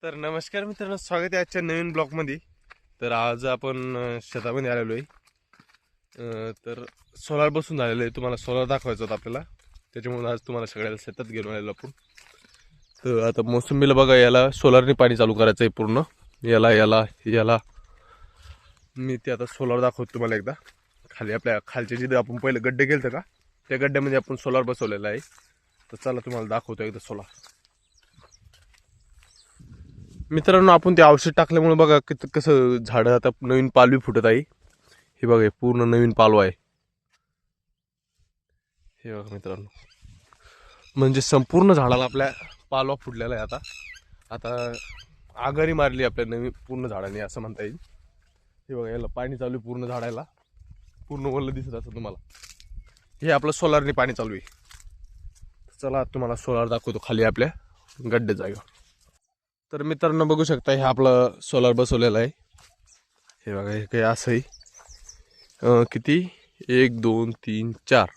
तर नमस्कार मित्रांनो, स्वागत आहे आजच्या नवीन ब्लॉगमध्ये. तर आज आपण शेतामध्ये आलेलो आहे. तर सोलार बसून झालेलं आहे. तुम्हाला सोलार दाखवायचं होतं आपल्याला, त्याच्यामुळे आज तुम्हाला सगळ्याला शेतात घेऊन आलेलो आपण. तर आता मोसंबीला बघा, याला सोलारने पाणी चालू करायचं आहे पूर्ण. याला याला याला मी ते आता सोलार दाखवतो तुम्हाला एकदा. खाली आपल्या खालचे जिथे आपण पहिले गड्डे गेलतं का, त्या गड्ड्यामध्ये आपण सोलार बसवलेला आहे. तर चला तुम्हाला दाखवतो एकदा सोलार. मित्रांनो, आपण ते औषध टाकल्यामुळे बघा कसं झाडं आता नवीन पालवी फुटत आहे. हे बघा, हे पूर्ण नवीन पालव आहे. हे बघा मित्रांनो, म्हणजे संपूर्ण झाडाला आपल्या पालवा फुटलेला आहे. आता आता आघाडी मारली आपल्या नवीन पूर्ण झाडाने असं म्हणता येईल. हे बघा, याला पाणी चालू आहे पूर्ण झाडाला. पूर्ण वल्ल दिसत असं तुम्हाला. हे आपलं सोलारने पाणी चालू आहे. चला तुम्हाला सोलार दाखवतो खाली आपल्या गड्डे जागेवर. तर मित्रांनो, बघू शकता, हे आपलं सोलार बसवलेलं आहे. हे बघा, हे काही असं आहे. किती 1 2 3 4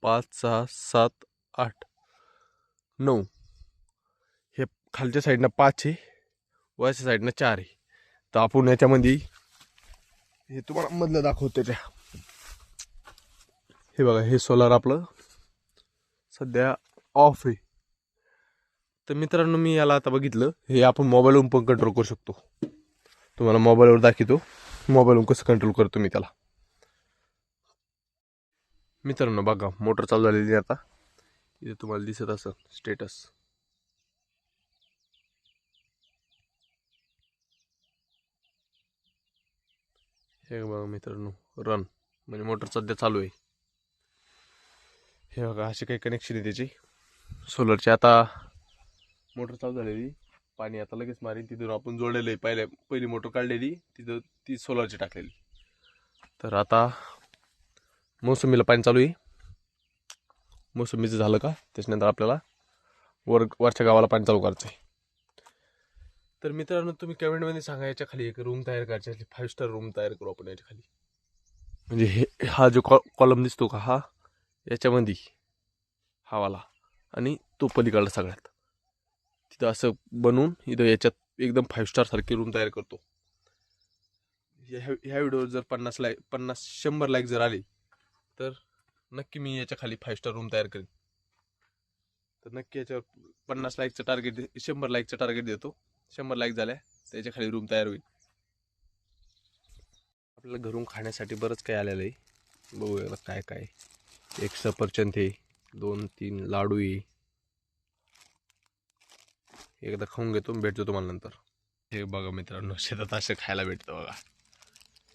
5 6 7 8 9. हे खालच्या साईडनं 5 आहे, वरच्या साईडनं 4 आहे. तर आपण याच्यामध्ये हे तुम्हाला मधलं दाखवतो त्या. हे बघा, हे सोलार आपलं सध्या ऑफ आहे. तर मित्रांनो, मी याला आता बघितलं, हे आपण मोबाईलवरून पण कंट्रोल करू शकतो. तुम्हाला मोबाईलवर दाखवतो, मोबाईलवरून कसं कंट्रोल करतो मी त्याला. मित्रांनो बघा, मोटर चालू झालेली आता. इथे तुम्हाला दिसत असं स्टेटस. हे बघा मित्रांनो, रन म्हणजे मोटर सध्या चालू आहे. हे बघा, असे काही कनेक्शन आहे त्याची सोलरची. आता मोटर चालू झालेली, पाणी आता लगेच मारीन. तिथून आपण जोडलेलं आहे, पहिली मोटर काढलेली तिथं, ती सोलरची टाकलेली. तर आता मोसंबीला पाणी चालू आहे. मोसंबीचं झालं का, त्याच्यानंतर आपल्याला वरच्या गावाला पाणी चालू करायचं आहे. तर मित्रांनो, तुम्ही कमेंटमध्ये सांगा, याच्या खाली एक रूम तयार करायची असली 5 स्टार रूम तयार करू आपण याच्या खाली. म्हणजे हा जो कॉलम दिसतो का, हा याच्यामध्ये हावाला, आणि तो पलीकडला सगळ्यात तिथं असं बनवून इथं याच्यात एकदम 5 स्टार सारखी रूम तयार करतो. ह्या व्हिडिओवर जर 100 लाईक जर आले तर नक्की मी याच्या खाली 5 स्टार रूम तयार करेन. तर नक्की याच्यावर 50 लाईकचं टार्गेट, 100 लाईकचं टार्गेट देतो. 100 लाईक झाल्या त्याच्या खाली रूम तयार होईल. आपल्याला घरून खाण्यासाठी बरंच काही आलेलं आहे. बघूया काय काय. एक सफरचंद आहे, 2-3 लाडू आहे. एकदा खाऊन घेतो, भेटतो तुम्हाला नंतर. हे बघा मित्रांनो, शेतात असं खायला भेटतं बघा.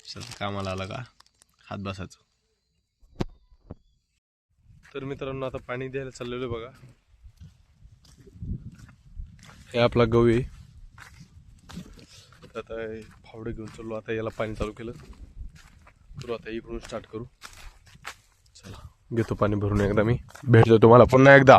शेतात कामाला आला का हात बसायचं. तर मित्रांनो, आता पाणी द्यायला चाललेलं बघा. हे आपला गहू आहे. आता फावडे घेऊन चाललो. आता याला पाणी चालू केलं करू. आता इकडून स्टार्ट करू. चला, घेतो पाणी भरून. एकदा मी भेटतो तुम्हाला पुन्हा एकदा.